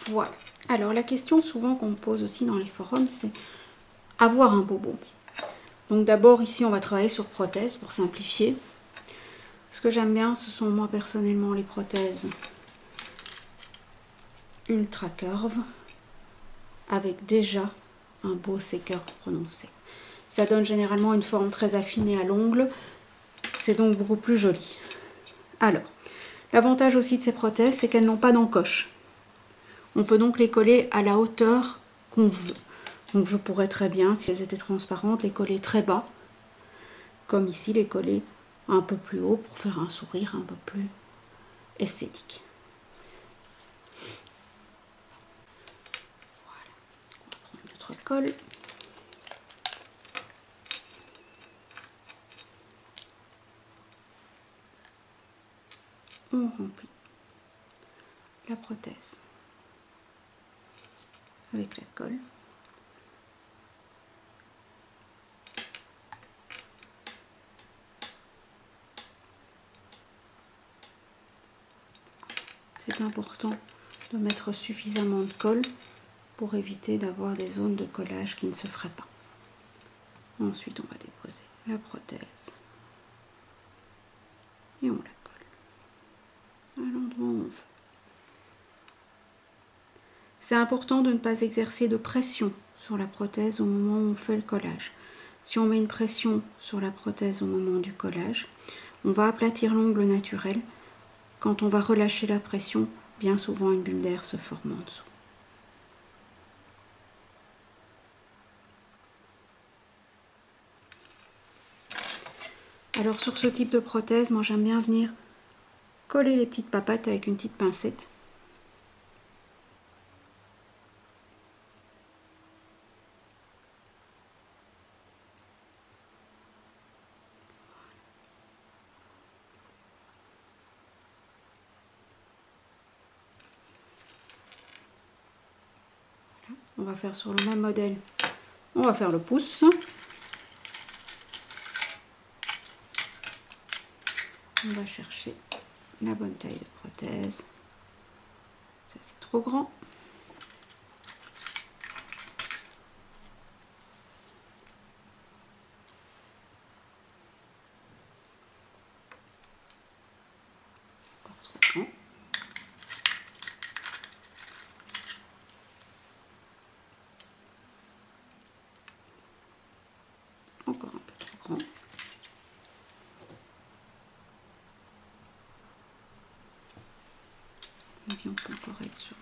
Voilà. Alors la question souvent qu'on me pose aussi dans les forums, c'est avoir un bobo. Donc d'abord ici on va travailler sur prothèse pour simplifier. Ce que j'aime bien, ce sont moi personnellement les prothèses ultra curve avec déjà un beau C-curve prononcé. Ça donne généralement une forme très affinée à l'ongle, c'est donc beaucoup plus joli. Alors, l'avantage aussi de ces prothèses, c'est qu'elles n'ont pas d'encoche. On peut donc les coller à la hauteur qu'on veut. Donc je pourrais très bien, si elles étaient transparentes, les coller très bas, comme ici, les coller un peu plus haut pour faire un sourire un peu plus esthétique. Voilà, on va prendre notre colle. On remplit la prothèse avec la colle. C'est important de mettre suffisamment de colle pour éviter d'avoir des zones de collage qui ne se feraient pas. Ensuite, on va déposer la prothèse et on la colle à l'endroit où on veut. C'est important de ne pas exercer de pression sur la prothèse au moment où on fait le collage. Si on met une pression sur la prothèse au moment du collage, on va aplatir l'ongle naturel. Quand on va relâcher la pression, bien souvent une bulle d'air se forme en dessous. Alors sur ce type de prothèse, moi j'aime bien venir coller les petites papates avec une petite pincette. On va faire sur le même modèle, on va faire le pouce. On va chercher la bonne taille de prothèse. Ça c'est trop grand. Encore trop grand. Encore un peu trop grand. Et puis on peut encore être sur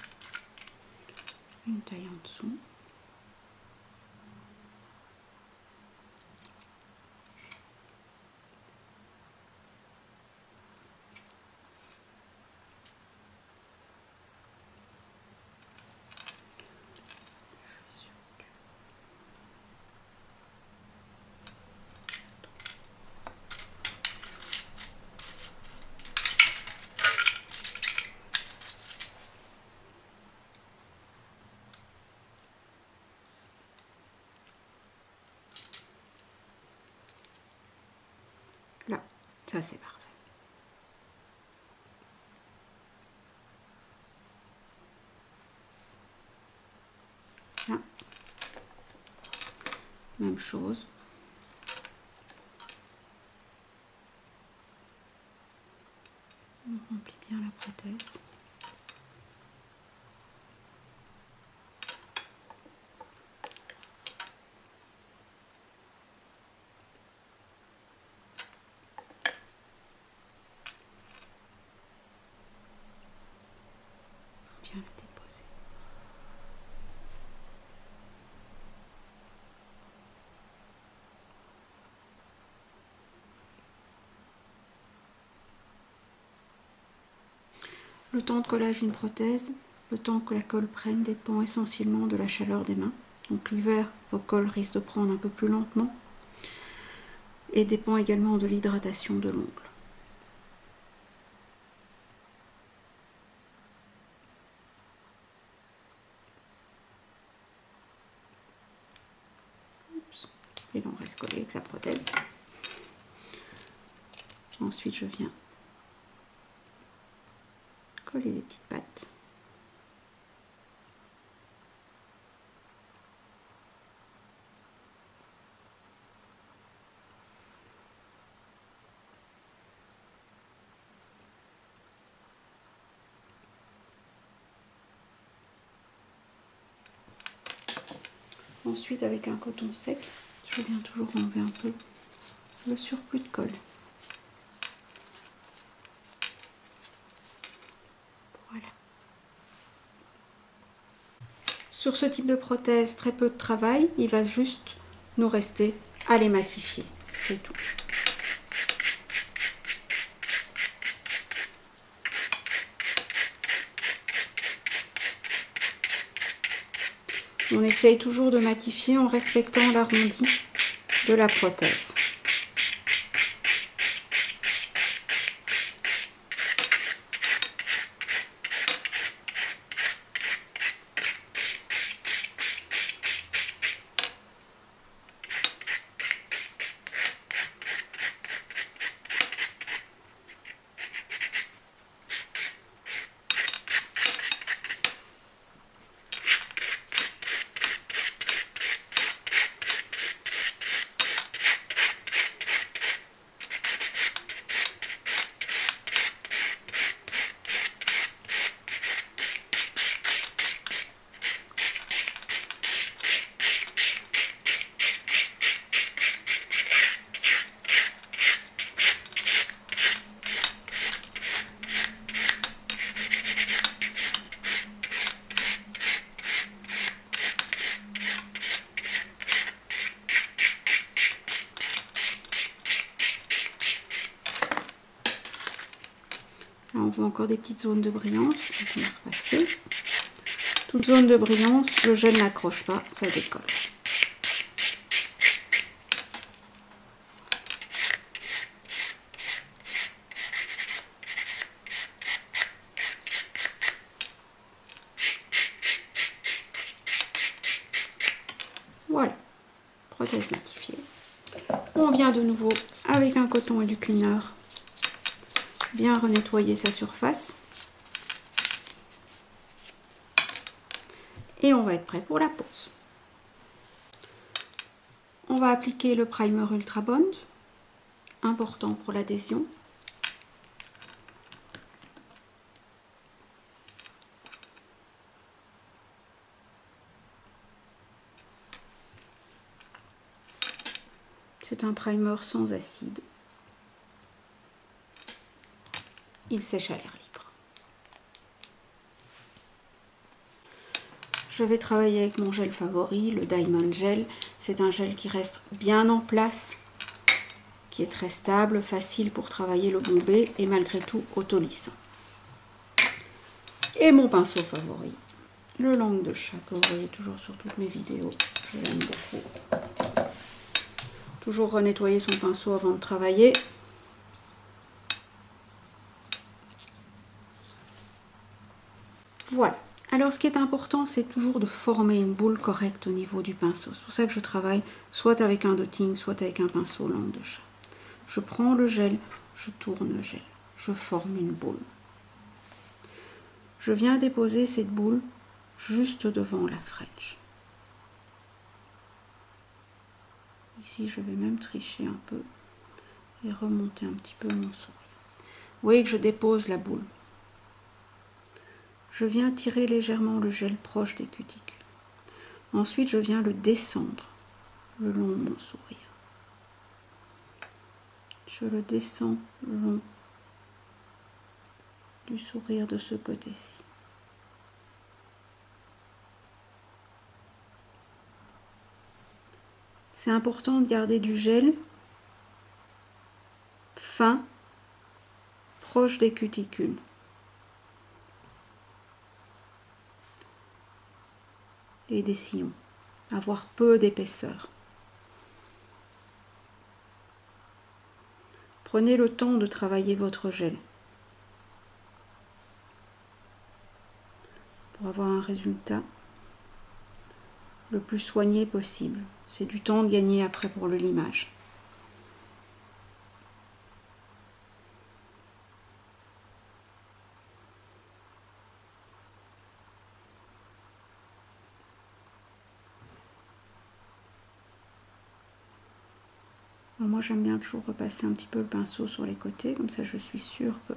une taille en dessous. Là, ça c'est parfait. Là, même chose. On remplit bien la prothèse. Bien la déposer. Le temps de collage d'une prothèse, le temps que la colle prenne dépend essentiellement de la chaleur des mains. Donc l'hiver, vos colles risquent de prendre un peu plus lentement et dépend également de l'hydratation de l'ongle. Et là on reste collé avec sa prothèse. Ensuite je viens coller les petites pattes. Ensuite, avec un coton sec, je viens toujours enlever un peu le surplus de colle. Voilà. Sur ce type de prothèse, très peu de travail, il va juste nous rester à les matifier, c'est tout. On essaye toujours de matifier en respectant l'arrondi de la prothèse. Là, on voit encore des petites zones de brillance, donc on va repasser. Toute zone de brillance, le gel n'accroche pas, ça décolle. Voilà, prothèse matifiée. On vient de nouveau avec un coton et du cleaner bien renettoyer sa surface. Et on va être prêt pour la pose. On va appliquer le primer Ultra Bond, important pour l'adhésion. C'est un primer sans acide. Il sèche à l'air libre. Je vais travailler avec mon gel favori, le Diamond Gel. C'est un gel qui reste bien en place, qui est très stable, facile pour travailler le bombé et malgré tout autolissant. Et mon pinceau favori, le langue de chat que vous voyez toujours sur toutes mes vidéos. Je l'aime beaucoup. Toujours renettoyer son pinceau avant de travailler. Voilà. Alors ce qui est important, c'est toujours de former une boule correcte au niveau du pinceau. C'est pour ça que je travaille soit avec un dotting, soit avec un pinceau langue de chat. Je prends le gel, je tourne le gel, je forme une boule. Je viens déposer cette boule juste devant la French. Ici, je vais même tricher un peu et remonter un petit peu mon sourire. Vous voyez que je dépose la boule. Je viens tirer légèrement le gel proche des cuticules. Ensuite, je viens le descendre le long de mon sourire. Je le descends le long du sourire de ce côté-ci. C'est important de garder du gel fin, proche des cuticules. Et des sillons, avoir peu d'épaisseur. Prenez le temps de travailler votre gel pour avoir un résultat le plus soigné possible. C'est du temps de gagner après pour le limage. Alors moi j'aime bien toujours repasser un petit peu le pinceau sur les côtés, comme ça je suis sûre que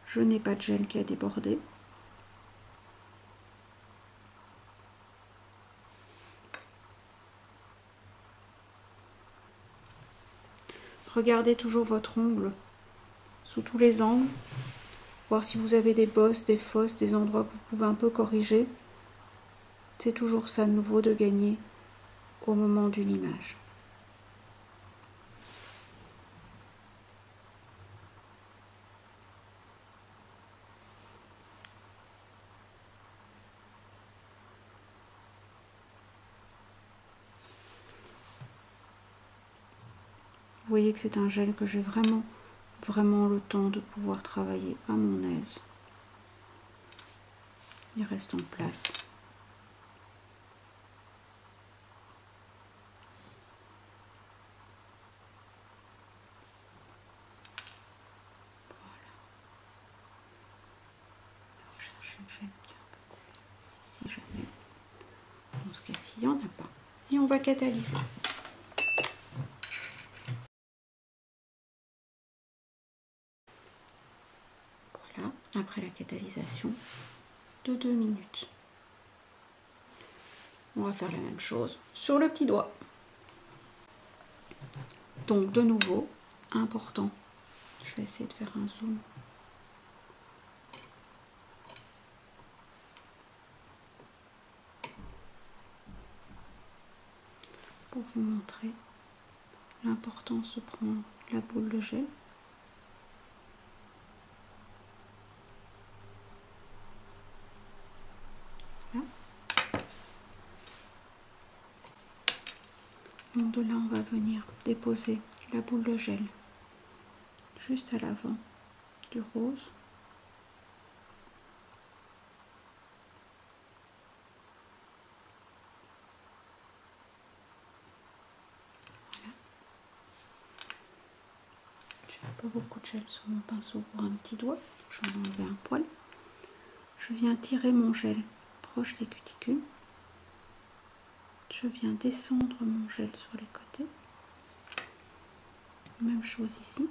je n'ai pas de gel qui a débordé. regardez toujours votre ongle sous tous les angles, voir si vous avez des bosses, des fosses, des endroits que vous pouvez un peu corriger. C'est toujours ça de nouveau de gagner au moment du limage. Vous voyez que c'est un gel que j'ai vraiment le temps de pouvoir travailler à mon aise. Il reste en place. Voilà. Alors, chercher le gel qui est un peu coulé. Si jamais. Dans ce cas-ci, il n'y en a pas. Et on va catalyser. Voilà, après la catalysation de 2 minutes. On va faire la même chose sur le petit doigt. Donc de nouveau, important, je vais essayer de faire un zoom. Pour vous montrer l'importance de prendre la boule de gel. Voilà. Donc de là, on va venir déposer la boule de gel juste à l'avant du rose. Voilà. J'ai un peu beaucoup de gel sur mon pinceau pour un petit doigt, je vais enlever un poil. Je viens tirer mon gel proche des cuticules. Je viens descendre mon gel sur les côtés. Même chose ici.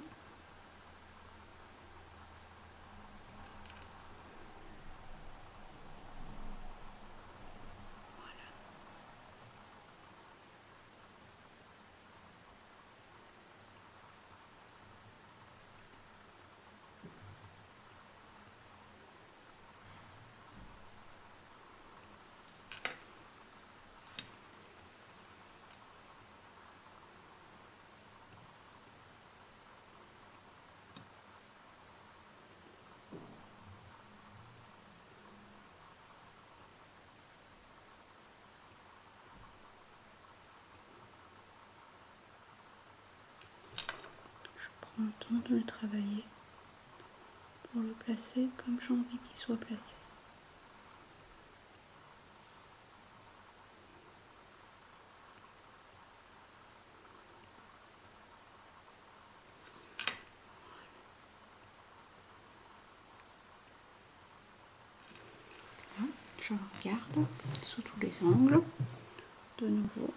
Prends le temps de le travailler pour le placer comme j'ai envie qu'il soit placé. Là, je regarde sous tous les angles de nouveau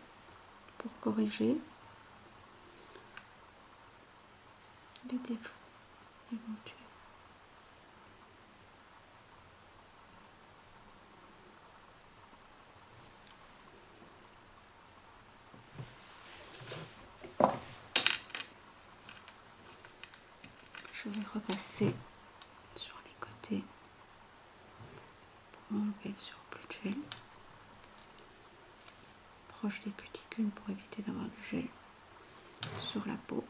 pour corriger les défauts éventuels. Je vais repasser sur les côtés pour enlever le surplus de gel, proche des cuticules pour éviter d'avoir du gel sur la peau.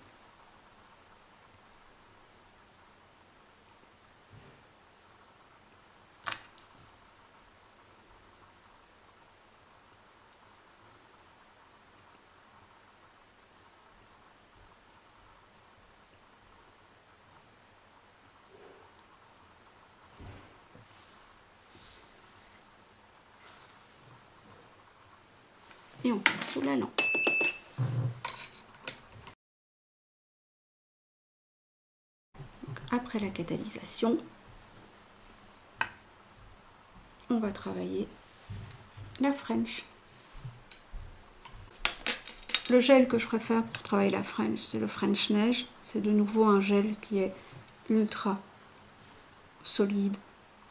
Et on passe sous la lampe. Donc, après la catalysation, on va travailler la French. Le gel que je préfère pour travailler la French, c'est le French Neige. C'est de nouveau un gel qui est ultra solide,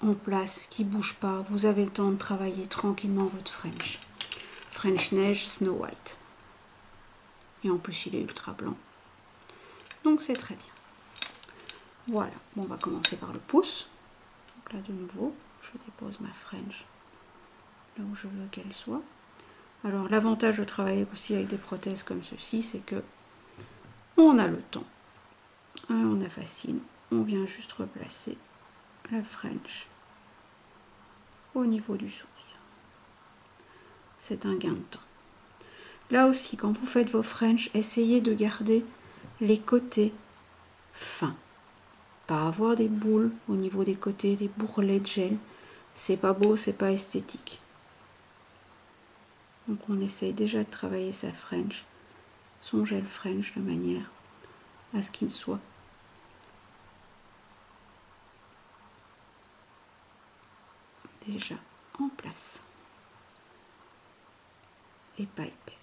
en place, qui ne bouge pas. Vous avez le temps de travailler tranquillement votre French. French Neige Snow White. Et en plus, il est ultra blanc. Donc c'est très bien. Voilà, bon, on va commencer par le pouce. Donc là de nouveau, je dépose ma French là où je veux qu'elle soit. Alors l'avantage de travailler aussi avec des prothèses comme ceci, c'est que on a le temps, on a facile, on vient juste replacer la French au niveau du sourire. C'est un gain de temps. Là aussi, quand vous faites vos French, essayez de garder les côtés fins. Pas avoir des boules au niveau des côtés, des bourrelets de gel. C'est pas beau, c'est pas esthétique. Donc on essaye déjà de travailler sa French, son gel French, de manière à ce qu'il soit déjà en place et pas épais.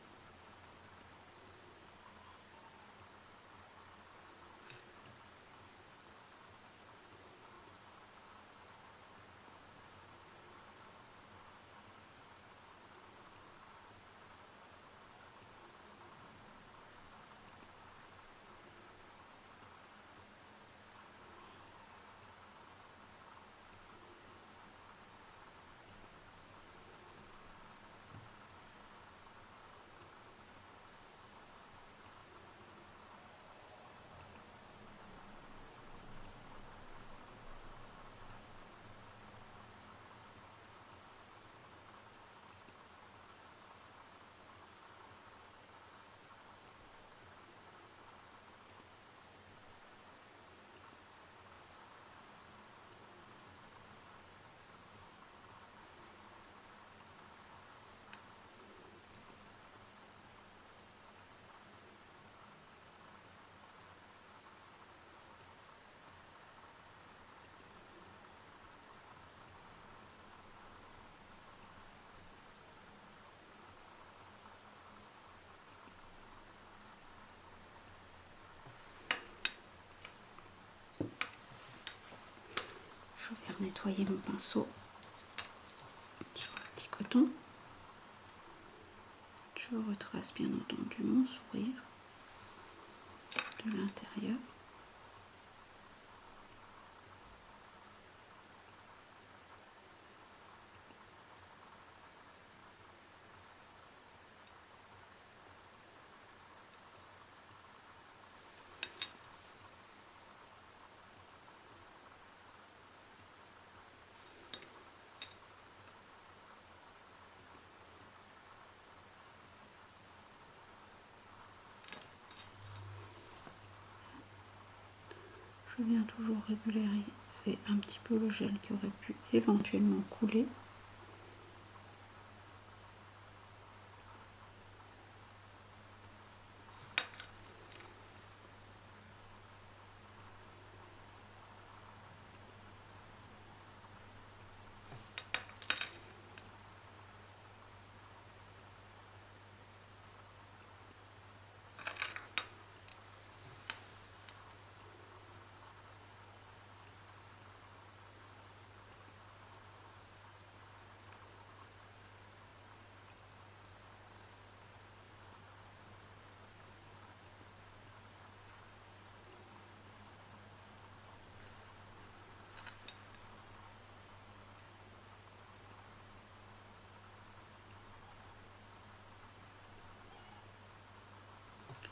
Je vais nettoyer mon pinceau sur le petit coton. Je retrace bien entendu mon sourire de l'intérieur. Je viens toujours régulariser un petit peu le gel qui aurait pu éventuellement couler.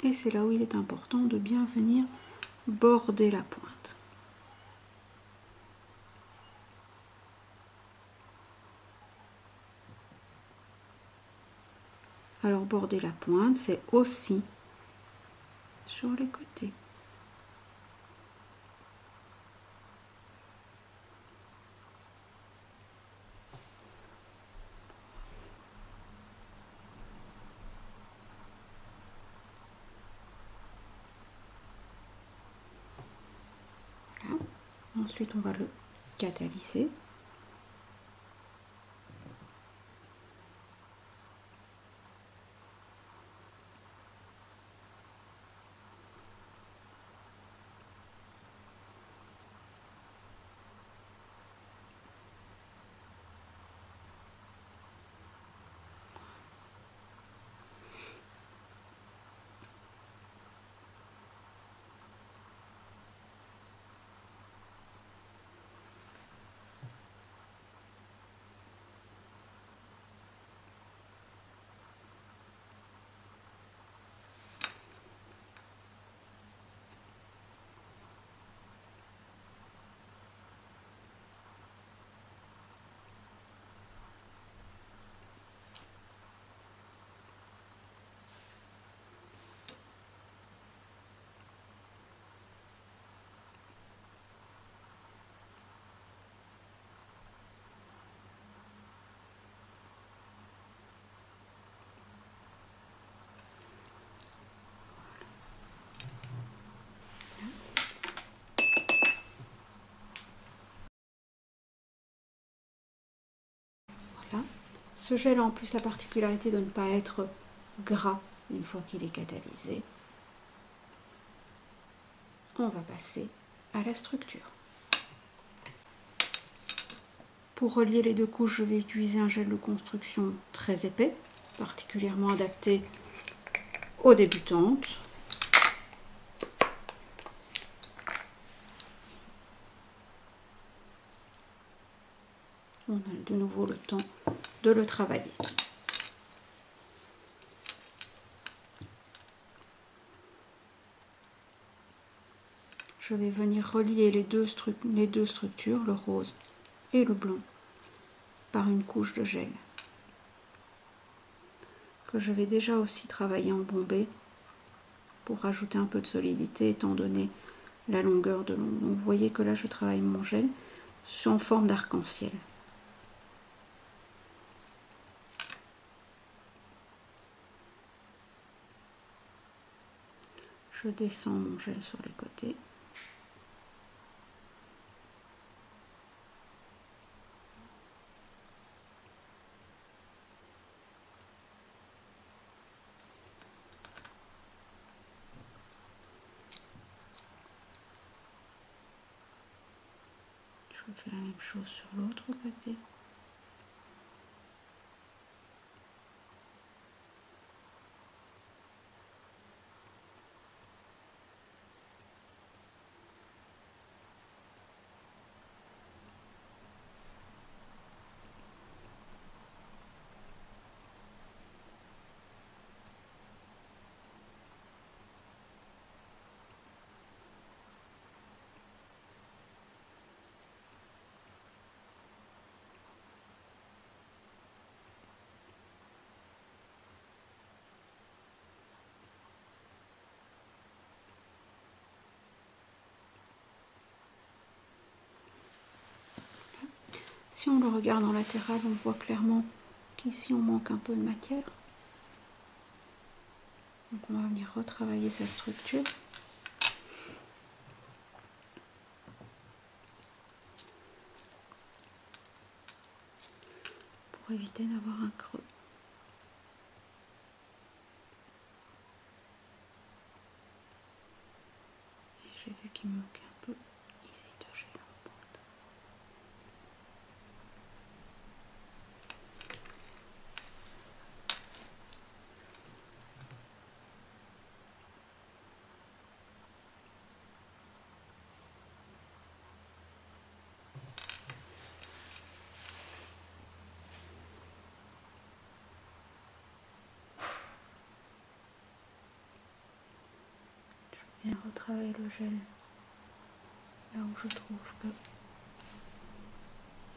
Et c'est là où il est important de bien venir border la pointe. Alors border la pointe, c'est aussi sur les côtés. Voilà. Ensuite, on va le catalyser. Ce gel a en plus la particularité de ne pas être gras une fois qu'il est catalysé. On va passer à la structure. Pour relier les deux couches, je vais utiliser un gel de construction très épais, particulièrement adapté aux débutantes. On a de nouveau le temps de le travailler. Je vais venir relier les deux structures, le rose et le blanc, par une couche de gel que je vais déjà aussi travailler en bombé pour rajouter un peu de solidité étant donné la longueur de l'ongle. Donc vous voyez que là je travaille mon gel en forme d'arc-en-ciel. Je descends mon gel sur les côtés. Je fais la même chose sur l'autre côté. Si on le regarde en latéral, on voit clairement qu'ici on manque un peu de matière. Donc on va venir retravailler sa structure. Pour éviter d'avoir un creux. Et j'ai vu qu'il me manquait un peu ici de gel en pointe. Je viens retravailler le gel là où je trouve que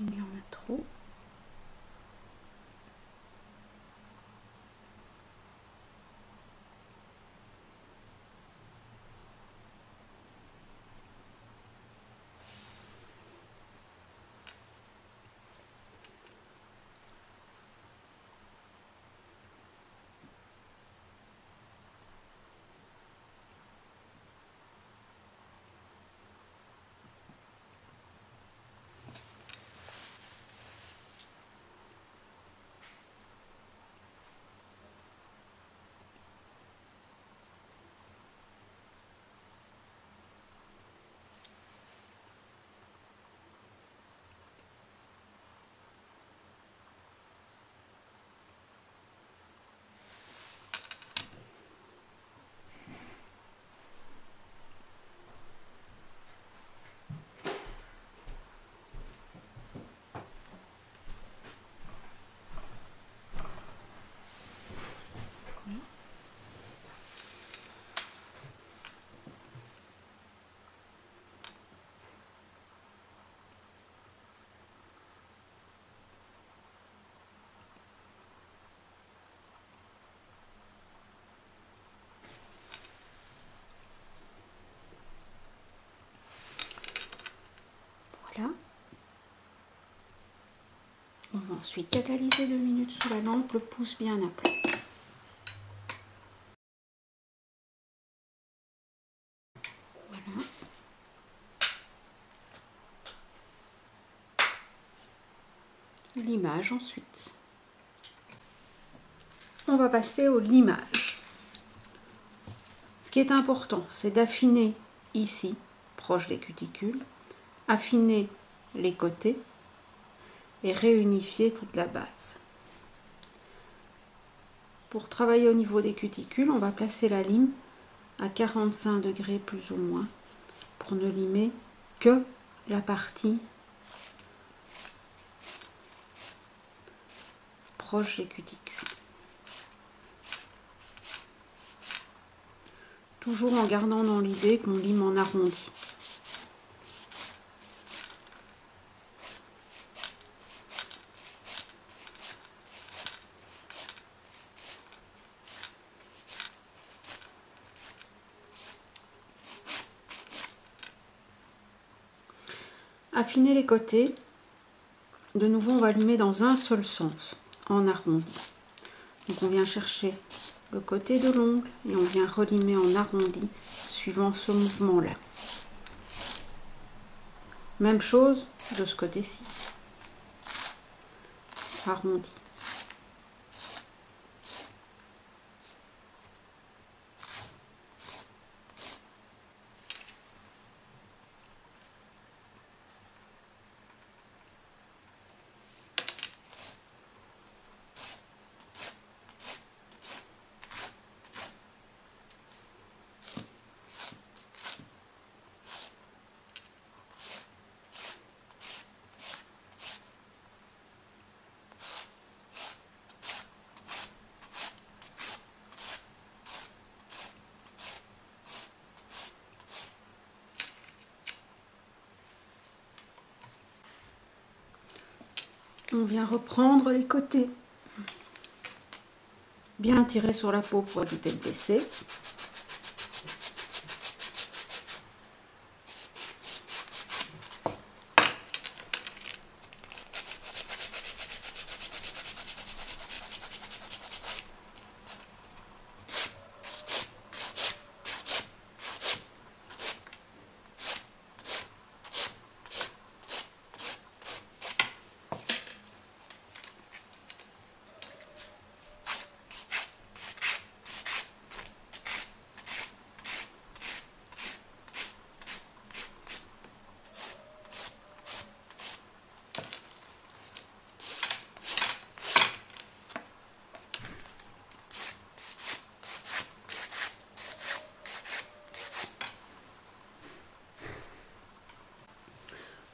il y en a trop. Voilà. On va ensuite catalyser 2 minutes sous la lampe, le pouce bien à plat. Voilà. L'image ensuite. on va passer au limage. Ce qui est important, c'est d'affiner ici, proche des cuticules, affiner les côtés et réunifier toute la base. Pour travailler au niveau des cuticules, on va placer la lime à 45 degrés plus ou moins pour ne limer que la partie proche des cuticules. Toujours en gardant dans l'idée qu'on lime en arrondi. Affiner les côtés. De nouveau, on va limer dans un seul sens, en arrondi. Donc on vient chercher le côté de l'ongle et on vient relimer en arrondi suivant ce mouvement-là. Même chose de ce côté-ci. Arrondi. On vient reprendre les côtés. Bien tirer sur la peau pour éviter de baisser.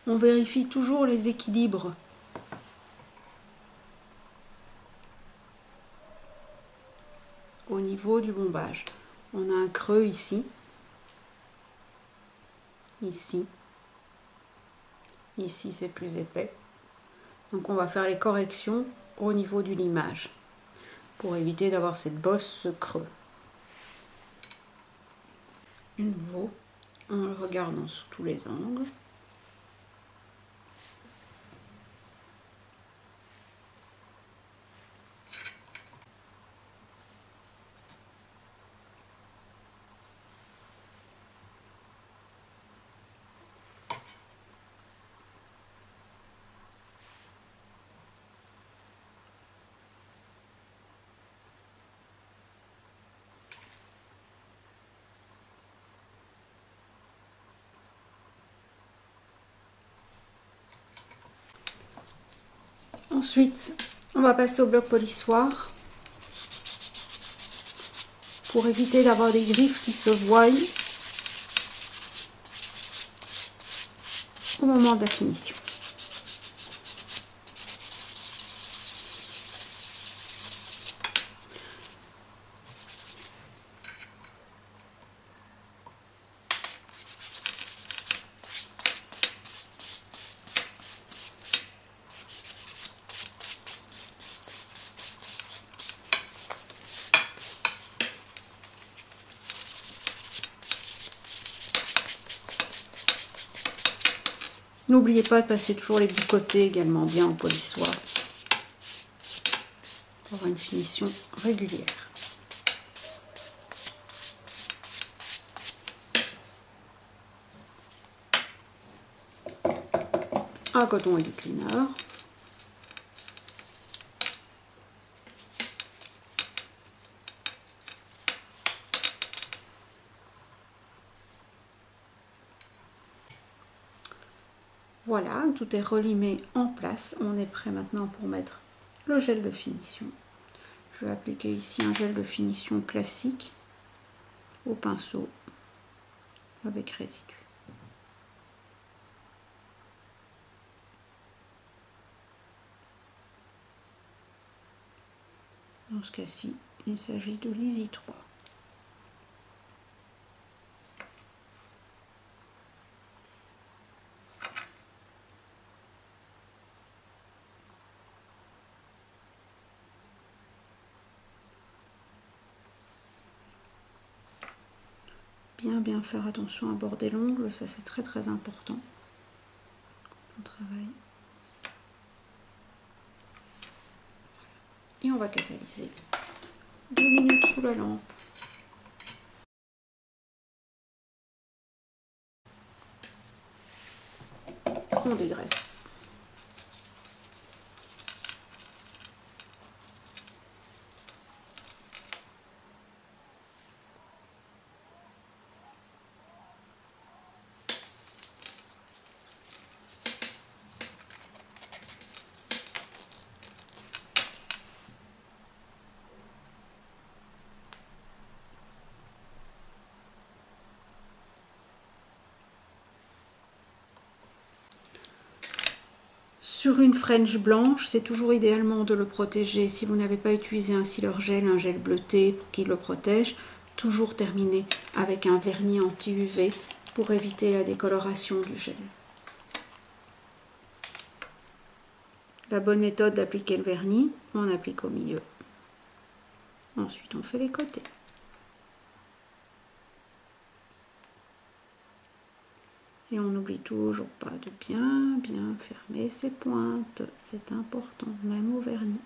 On vérifie toujours les équilibres. Au niveau du bombage. On a un creux ici. Ici. Ici, c'est plus épais. Donc on va faire les corrections au niveau du limage pour éviter d'avoir cette bosse, ce creux. De nouveau, en le regardant sous tous les angles. Ensuite, on va passer au bloc polissoir pour éviter d'avoir des griffes qui se voient au moment de la finition. N'oubliez pas de passer toujours les bouts côtés également bien au polissoir pour avoir une finition régulière. Un coton et du cleaner. Voilà, tout est relimé en place. On est prêt maintenant pour mettre le gel de finition. Je vais appliquer ici un gel de finition classique au pinceau avec résidu. Dans ce cas-ci, il s'agit de l'Easy 3. Bien faire attention à border l'ongle, ça c'est très important. On travaille. Et on va catalyser 2 minutes sous la lampe. On dégraisse. Sur une French blanche, c'est toujours idéalement de le protéger. Si vous n'avez pas utilisé un sealer gel, un gel bleuté pour qu'il le protège, toujours terminer avec un vernis anti-UV pour éviter la décoloration du gel. La bonne méthode d'appliquer le vernis, on applique au milieu. Ensuite, on fait les côtés. Et on n'oublie toujours pas de bien fermer ses pointes. C'est important, même au vernis.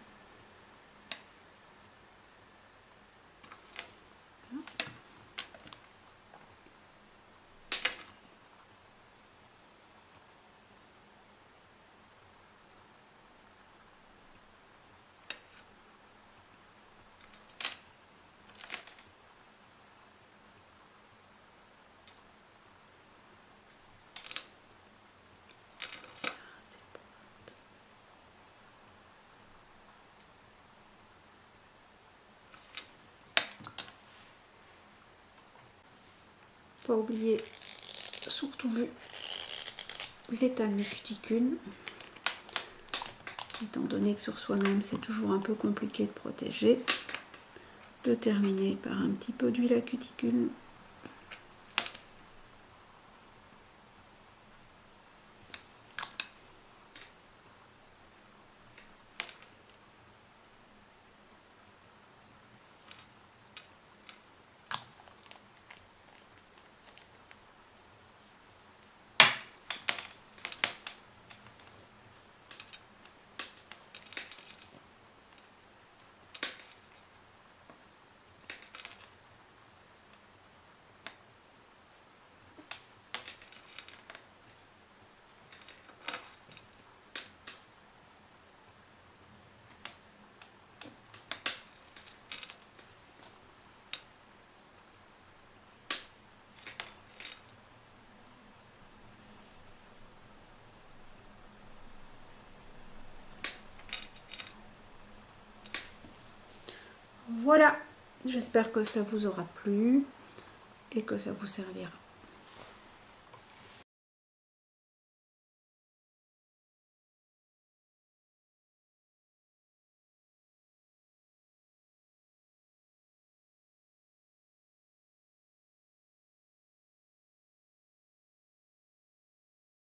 Pas oublier, surtout vu l'état de mes cuticules, étant donné que sur soi-même c'est toujours un peu compliqué de protéger, de terminer par un petit peu d'huile à cuticule. Voilà, j'espère que ça vous aura plu et que ça vous servira.